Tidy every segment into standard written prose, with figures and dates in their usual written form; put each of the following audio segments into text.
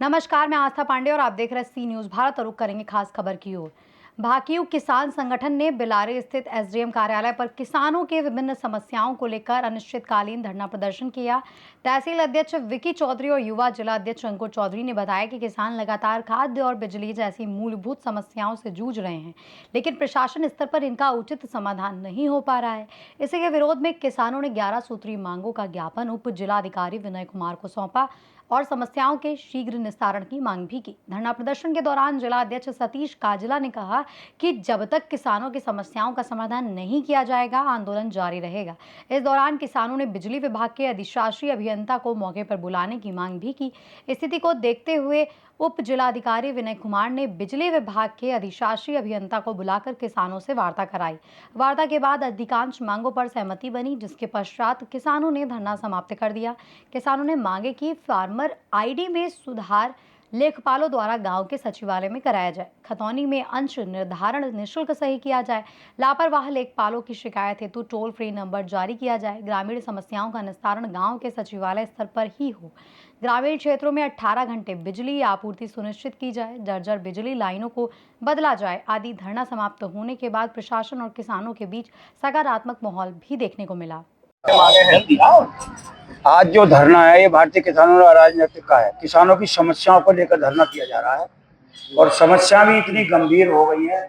नमस्कार, मैं आस्था पांडे और आप देख रहे हैं सी न्यूज भारत और रुक करेंगे खास खबर की ओर। भाकियू किसान संगठन ने बिलारे स्थित एसडीएम कार्यालय पर किसानों के विभिन्न समस्याओं को लेकर अनिश्चितकालीन धरना प्रदर्शन किया। तहसील अध्यक्ष विकी चौधरी और युवा जिला अध्यक्ष अंकुर चौधरी ने बताया कि किसान लगातार खाद्य और बिजली जैसी मूलभूत समस्याओं से जूझ रहे हैं, लेकिन प्रशासन स्तर पर इनका उचित समाधान नहीं हो पा रहा है। इसी के विरोध में किसानों ने 11 सूत्रीय मांगों का ज्ञापन उप जिलाधिकारी विनय कुमार को सौंपा और समस्याओं के शीघ्र निस्तारण की मांग भी की। धरना प्रदर्शन के दौरान जिला अध्यक्ष सतीश काजला ने कहा कि जब तक किसानों की समस्याओं का समाधान नहीं किया जाएगा, आंदोलन जारी रहेगा। इस दौरान किसानों ने बिजली विभाग के अधिशासी अभियंता को मौके पर बुलाने की मांग भी की। स्थिति को देखते हुए उप जिलाधिकारी विनय कुमार ने बिजली विभाग के अधिशासी अभियंता को बुलाकर किसानों से वार्ता कराई। वार्ता के बाद अधिकांश मांगों पर सहमति बनी, जिसके पश्चात किसानों ने धरना समाप्त कर दिया। किसानों ने मांगे कि फार्मर आईडी में सुधार लेखपालों द्वारा गांव के सचिवालय में कराया जाए, खतौनी में अंश निर्धारण निःशुल्क सही किया जाए, लापरवाह लेखपालों की शिकायत हेतु टोल फ्री नंबर जारी किया जाए, ग्रामीण समस्याओं का निस्तारण गांव के सचिवालय स्तर पर ही हो, ग्रामीण क्षेत्रों में 18 घंटे बिजली आपूर्ति सुनिश्चित की जाए, जर्जर बिजली लाइनों को बदला जाए आदि। धरना समाप्त होने के बाद प्रशासन और किसानों के बीच सकारात्मक माहौल भी देखने को मिला। आज जो धरना है ये भारतीय किसानों और राजनीतिक का है। किसानों की समस्याओं को लेकर धरना किया जा रहा है और समस्या भी इतनी गंभीर हो गई है।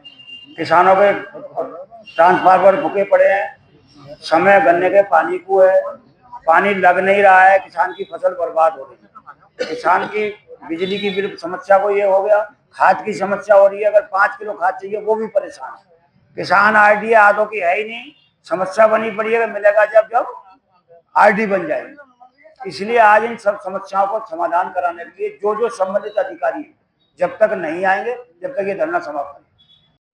किसानों के ट्रांसफार्मर फूके पड़े हैं, समय गन्ने के पानी को है, पानी लग नहीं रहा है, किसान की फसल बर्बाद हो रही है। किसान की बिजली की बिल समस्या को ये हो गया, खाद की समस्या हो रही है, अगर 5 किलो खाद चाहिए वो भी परेशान है। किसान आईडी आधों की है ही नहीं, समस्या बनी पड़ी है, मिलेगा जब आईडी बन जाएगी। इसलिए आज इन सब समस्याओं को समाधान कराने के लिए जो संबंधित अधिकारी जब तक नहीं आएंगे, जब तक ये धरना समाप्त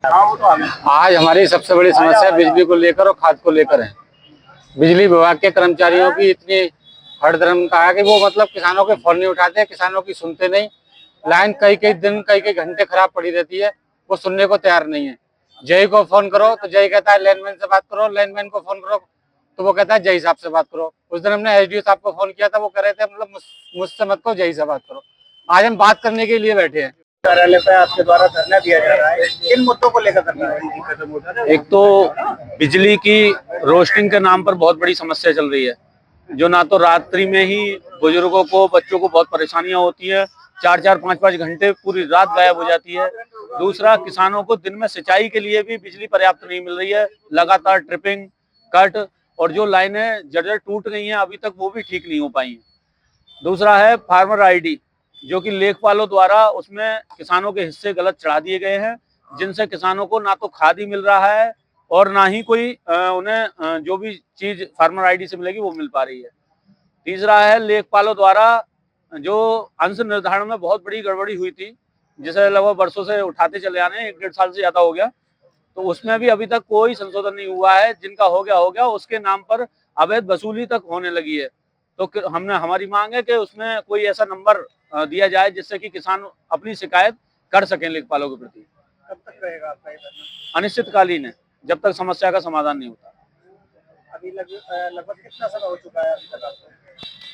नहीं। आज हमारी सबसे बड़ी समस्या बिजली को लेकर और खाद को लेकर है। बिजली विभाग के कर्मचारियों की इतनी हड़दम का है कि वो मतलब किसानों के फोन नहीं उठाते हैं, किसानों की सुनते नहीं। लाइन कई दिन कई घंटे खराब पड़ी रहती है, वो सुनने को तैयार नहीं है। जय को फोन करो तो जय कहता है लाइनमैन से बात करो, लाइनमैन को फोन करो तो वो कहता है जय साहब से बात करो। उस दिन हमने एसडीओ साहब को फोन किया था, वो कह रहे थे मतलब मुझसे मत करो, जय से बात करो। आज हम बात करने के लिए बैठे हैं। कार्यालय पे आपके द्वारा धरना दिया जा रहा है, किन मुद्दों को लेकर धरना है? एक तो बिजली की रोस्टिंग के नाम पर बहुत बड़ी समस्या चल रही है, जो ना तो रात्रि में ही बुजुर्गों को, बच्चों को बहुत परेशानियां होती है, 4-4, 5-5 घंटे पूरी रात गायब हो जाती है। दूसरा, किसानों को दिन में सिंचाई के लिए भी बिजली पर्याप्त नहीं मिल रही है, लगातार ट्रिपिंग, कट और जो लाइनें जर्जर टूट गई हैं अभी तक वो भी ठीक नहीं हो पाई हैं। दूसरा है फार्मर आईडी, जो कि लेखपालों द्वारा उसमें किसानों के हिस्से गलत चढ़ा दिए गए हैं, जिनसे किसानों को ना तो खाद ही मिल रहा है और ना ही कोई उन्हें जो भी चीज फार्मर आईडी से मिलेगी वो मिल पा रही है। तीसरा है लेखपालों द्वारा जो अंश निर्धारण में बहुत बड़ी गड़बड़ी हुई थी, जिसे लगभग वर्षों से उठाते चले आ रहे हैं, 1-1.5 साल से ज्यादा हो गया, तो उसमें भी अभी तक कोई संशोधन नहीं हुआ है। जिनका हो गया उसके नाम पर अवैध वसूली तक होने लगी है। तो हमारी मांग है कि उसमें कोई ऐसा नंबर दिया जाए जिससे कि किसान अपनी शिकायत कर सकें लेखपालों के प्रति। कब तक रहेगा आपका ये धरना? अनिश्चितकालीन है, जब तक समस्या का समाधान नहीं होता। अभी लगभग कितना समय हो चुका है अभी तक आपको?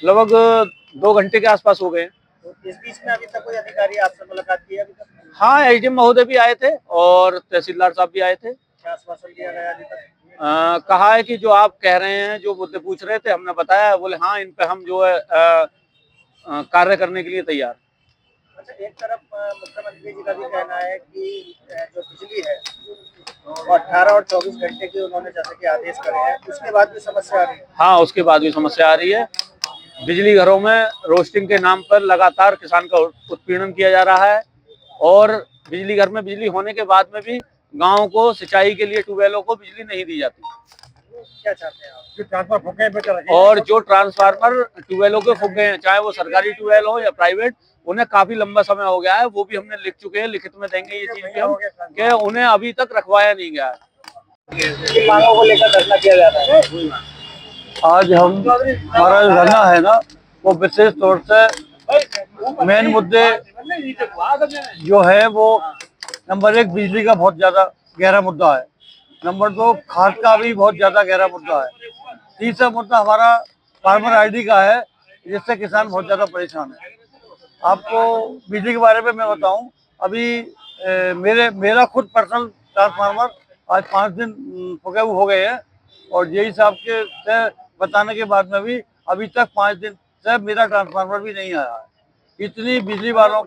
लगभग 2 घंटे के आसपास हो गए। तो इस बीच में अभी तक कोई अधिकारी आपसे मुलाकात की है अभी तक? हाँ, एसडीएम महोदय भी आए थे और तहसीलदार साहब भी आए थे। क्या आश्वासन दिया गया अभी तक? कहा है कि जो आप कह रहे हैं, जो मुद्दे पूछ रहे थे, हमने बताया, बोले हाँ इन पे हम जो है कार्य करने के लिए तैयार। अच्छा, एक तरफ मुख्यमंत्री जी का भी कहना है कि जो बिजली है वो 18 और 24 घंटे की उन्होंने जैसे कि आदेश करे हैं, उसके बाद भी समस्या आ रही है। हाँ, उसके बाद भी समस्या आ रही है। बिजली घरों में रोस्टिंग के नाम पर लगातार किसान का उत्पीड़न किया जा रहा है और बिजली घर में बिजली होने के बाद में भी गाँव को सिंचाई के लिए ट्यूबवेलों को बिजली नहीं दी जाती। क्या चाहते हैं आप? जो ट्रांसफार्मर फूके हैं और जो ट्रांसफार्मर ट्यूबवेलों के फूके हैं, चाहे वो सरकारी ट्यूबवेल हो या प्राइवेट, उन्हें काफी लंबा समय हो गया है। वो भी हमने लिख चुके हैं, लिखित में देंगे ये चीज भी हम कि उन्हें अभी तक रखवाया नहीं गया है। मांगों को लेकर धरना किया जा रहा है। आज हमारा जो धरना है ना, वो विशेष तौर से मेन मुद्दे जो है वो नंबर 1 बिजली का बहुत ज्यादा गहरा मुद्दा है। नंबर 2 खाद का भी बहुत ज़्यादा गहरा मुद्दा है। तीसरा मुद्दा हमारा फार्मर आईडी का है, जिससे किसान बहुत ज़्यादा परेशान है। आपको बिजली के बारे में मैं बताऊं, अभी मेरा खुद पर्सनल ट्रांसफार्मर आज 5 दिन हो गए हैं, और जेई साहब के से बताने के बाद में भी अभी तक 5 दिन से मेरा ट्रांसफार्मर भी नहीं आया है। इतनी बिजली वालों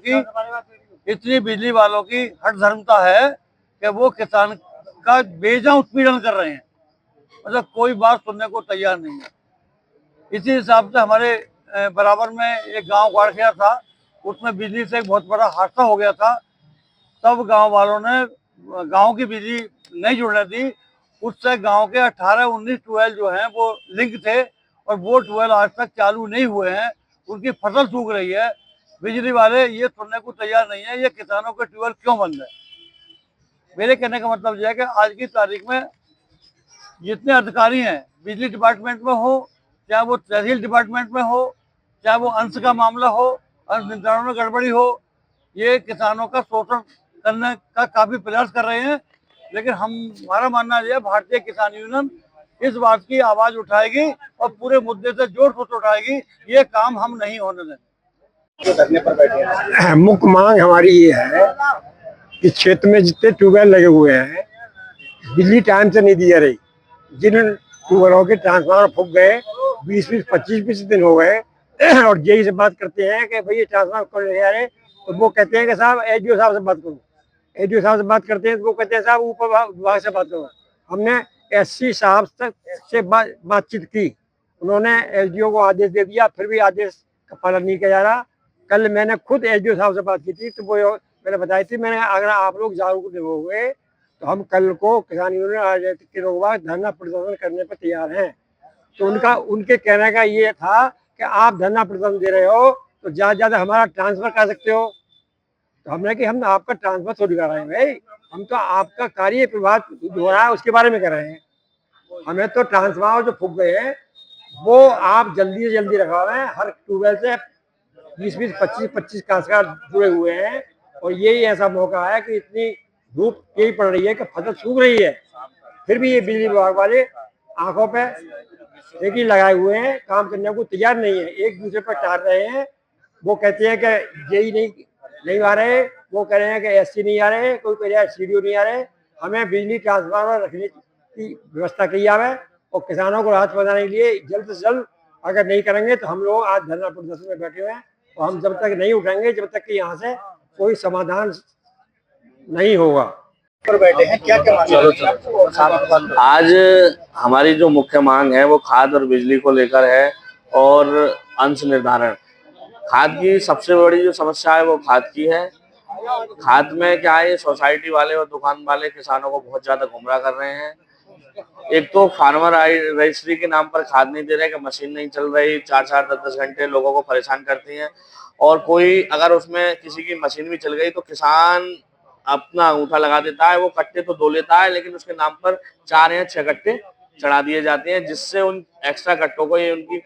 की हठ धर्मता है कि वो किसान का बेजा उत्पीड़न कर रहे हैं, मतलब कोई बात सुनने को तैयार नहीं है। इसी हिसाब से हमारे बराबर में एक गांव गाड़खेड़ा था, उसमें बिजली से एक बहुत बड़ा हादसा हो गया था। तब गांव वालों ने गांव की बिजली नहीं जुड़ने दी, उससे गांव के 18-19 ट्यूबवेल जो हैं वो लिंक थे, और वो ट्यूबवेल आज तक चालू नहीं हुए हैं। उनकी फसल सूख रही है। बिजली वाले ये सुनने को तैयार नहीं है ये किसानों के ट्यूबवेल क्यों बंद है। मेरे कहने का मतलब यह है कि आज की तारीख में जितने अधिकारी हैं बिजली डिपार्टमेंट में हो, चाहे वो तहसील डिपार्टमेंट में हो, चाहे वो अंश का मामला हो, अंश नियंत्रण में गड़बड़ी हो, ये किसानों का शोषण करने का काफी प्रयास कर रहे हैं। लेकिन हमारा मानना यह है, भारतीय किसान यूनियन इस बात की आवाज उठाएगी और पूरे मुद्दे से जोर शोर से उठाएगी। ये काम हम नहीं होने देंगे। धरने पर बैठे हैं। मुख्य मांग हमारी ये है कि क्षेत्र में जितने ट्यूबवेल लगे हुए हैं, बिजली टाइम से नहीं दी जा रही। जिन ट्यूबवेलों के ट्रांसफार्मर फूक गए 20-20, 25-25 दिन हो गए, और जेई से बात करते हैं कि भाई ये ट्रांसफार्मर क्यों नहीं आ रहे, तो वो कहते हैं कि साहब एसडीओ साहब से बात करो। एसडीओ साहब से बात करते हैं तो वो कहते हैं साहब ऊपर विभाग से बात करो। हमने एससी साहब से बातचीत की, उन्होंने एसडीओ को आदेश दे दिया, फिर भी आदेश का पालन नहीं किया जा रहा। कल मैंने खुद एसडीओ साहब से बात की थी, तो वो मैंने बताई थी, मैंने अगर आप लोग जागरूक हुए तो हम कल को किसान यूनियन राजनीतिक के लोग धरना प्रदर्शन करने पर तैयार हैं। तो उनके कहने का ये था कि आप धरना प्रदर्शन दे रहे हो तो ज्यादा हमारा ट्रांसफर कर सकते हो। तो हमने कि हम आपका ट्रांसफर थोड़ी कर रहे हैं भाई, हम तो आपका कार्य प्रभावित हो रहा है उसके बारे में कर रहे हैं। हमें तो ट्रांसफार्मर जो फूक गए हैं वो आप जल्दी से जल्दी रखवाएं। हर ट्यूबवेल से 20-20, 25-25 काश्तकार जुड़े हुए हैं, और यही ऐसा मौका है कि इतनी धूप यही पड़ रही है कि फसल सूख रही है, फिर भी ये बिजली विभाग वाले आंखों पे देखिए लगाए हुए हैं, काम करने को तैयार नहीं है, एक दूसरे पर टाल रहे हैं। वो कहते हैं कि जेई नहीं आ रहे, वो कह रहे हैं कि एससी नहीं आ रहे, कोई कह रहा है सीडीओ नहीं आ रहे। हमें बिजली ट्रांसफार्मर रखने की व्यवस्था की जाए, और किसानों को राहत पहुंचाने के लिए जल्द से जल्द अगर नहीं करेंगे तो हम लोग आज धरना प्रदर्शन में बैठे हुए हैं, और हम जब तक नहीं उठाएंगे जब तक कि यहाँ से कोई समाधान नहीं होगा। पर बैठे हैं, क्या क्या आज हमारी जो मुख्य मांग है वो खाद और बिजली को लेकर है, और अंश निर्धारण। खाद की सबसे बड़ी जो समस्या है वो खाद की है। खाद में क्या है, सोसाइटी वाले और दुकान वाले किसानों को बहुत ज्यादा गुमराह कर रहे हैं। एक तो फार्मर रजिस्ट्री के नाम पर खाद नहीं दे रहे, कि मशीन नहीं चल रही, 4-4, 10-10 घंटे लोगों को परेशान करती हैं। और कोई अगर उसमें किसी की मशीन भी चल गई तो किसान अपना अंगूठा लगा देता है, वो कट्टे तो धो लेता है, लेकिन उसके नाम पर 4 या 6 कट्टे चढ़ा दिए जाते हैं, जिससे उन एक्स्ट्रा कट्टों को ये उनकी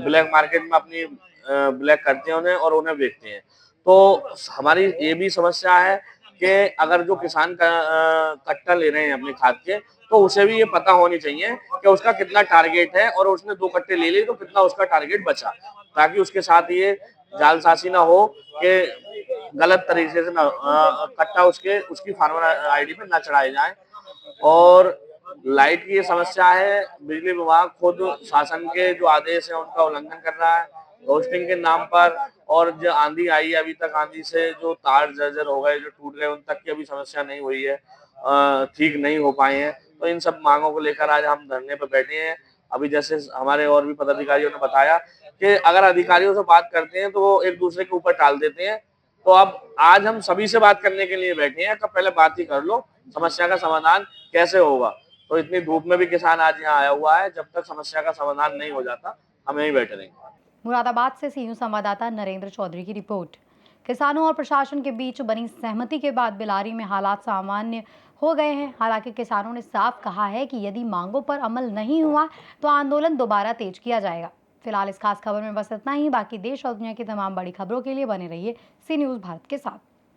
ब्लैक मार्केट में अपनी ब्लैक करते हैं उन्हें, और उन्हें बेचते हैं। तो हमारी ये भी समस्या है कि अगर जो किसान कट्टा ले रहे हैं अपने खाद के, तो उसे भी ये पता होनी चाहिए कि उसका कितना टारगेट है, और उसने 2 कट्टे ले लिए तो कितना उसका टारगेट बचा, ताकि उसके साथ ये जालसाजी ना हो कि गलत तरीके से ना कट्टा उसकी फार्मर आईडी पे ना चढ़ाए जाए। और लाइट की ये समस्या है, बिजली विभाग खुद शासन के जो आदेश है उनका उल्लंघन कर रहा है रोस्टिंग के नाम पर। और जो आंधी आई, अभी तक आंधी से जो तार जर्जर हो गए, जो टूट गए, उन तक की अभी समस्या नहीं हुई है, ठीक नहीं हो पाए हैं। तो इन सब मांगों को लेकर आज हम धरने पर बैठे हैं। अभी जैसे हमारे और भी पदाधिकारियों ने बताया कि अगर अधिकारियों से बात करते हैं तो वो एक दूसरे के ऊपर टाल देते हैं। तो अब आज हम सभी से बात करने के लिए बैठे हैं कि पहले बात ही कर लो, समस्या का समाधान कैसे होगा। तो इतनी धूप में भी किसान आज यहाँ आया हुआ है, जब तक समस्या का समाधान नहीं हो जाता हम यहीं बैठे रहेंगे। मुरादाबाद से सीयू संवाददाता नरेंद्र चौधरी की रिपोर्ट। किसानों और प्रशासन के बीच बनी सहमति के बाद बिलारी में हालात सामान्य हो गए हैं। हालांकि किसानों ने साफ कहा है कि यदि मांगों पर अमल नहीं हुआ तो आंदोलन दोबारा तेज किया जाएगा। फिलहाल इस खास खबर में बस इतना ही। बाकी देश और दुनिया की तमाम बड़ी खबरों के लिए बने रहिए सी न्यूज़ भारत के साथ।